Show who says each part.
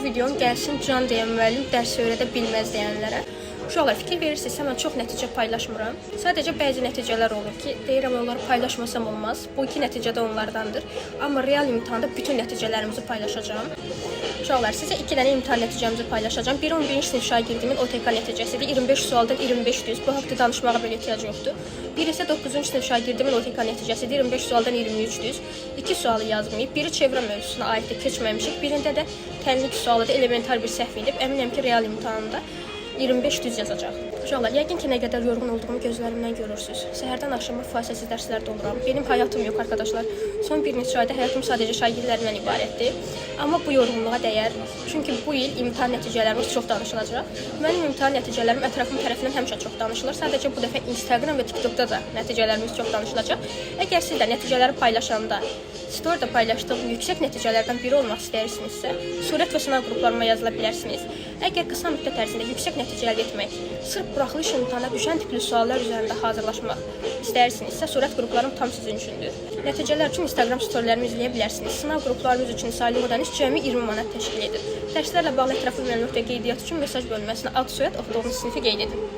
Speaker 1: videom gəlsin can deyən müəllim dərs öyrədə bilməz deyənlərə. Uşaqlar, fikir verirsinizsə, mən çox nəticə paylaşmıram. Sadəcə bəzi nəticələr olur ki, deyirəm onları paylaşmasam olmaz. Bu iki nəticə də onlardandır. Amma real imtahanda bütün nəticələrimizi paylaşacağam. Uşaqlar, sizə 2 dənə imtahan nəticəmizi paylaşacağam. Biri 11-ci sinif şagirdimin OTK nəticəsidir. 25 sualdan 25 Bu haqda danışmağa belə ehtiyac yoxdur. Biri isə 9-cu sinif şagirdimin OTK nəticəsidir. 25 sualdan 23 2 sualı yazmayıb. Biri çevrə mövzusuna aiddir, keçməmişik. Birində də tənlik sualıdır, elementar bir səhv edib. Əminəm ki, real imtahanında 25 düz yazacaq. Uşaqlar, yəqin ki, nə qədər yorğun olduğumu gözlərimdən görürsünüz. Səhərdən axşama fasiləsiz dərslərdə oluram. Benim həyatım yox, arkadaşlar. Son bir neçə ayda həyatım sadəcə şagirdlərimdən ibarətdir. Amma bu yorğunluğa dəyər. Çünki bu il imtahan nəticələrimiz çox danışılacaq. Mənim imtahan nəticələrim ətrafım tərəfindən həmişə çox danışılır. Sadəcə bu dəfə Instagram və TikTokda da nəticələrimiz çox danışılacaq. Əgər siz də nəticələri paylaşanda, storyda paylaşdığım yüksək nəticələrdən biri olmaq istəyirsinizsə, surət və sınaq qruplarıma yazıla bilərsiniz. Əgər qısa müddət ərzində yüksək nəticə əldə etmək, sırf buraxılış imtahana düşən tipli suallar üzərində hazırlaşmaq istəyirsinizsə, surət qruplarım tam sizin üçündür. Nəticələr üçün Instagram storylərimi izləyə bilərsiniz. Sınaq qruplarımız üçün sayılı ödəniş cəmi 20 manat təşkil edir. Dərslərlə bağlı ətraflı məlumat və qeydiyyat üçün mesaj bölməsinə ad, soyad, oxuduğunuz sinifi qeyd edin.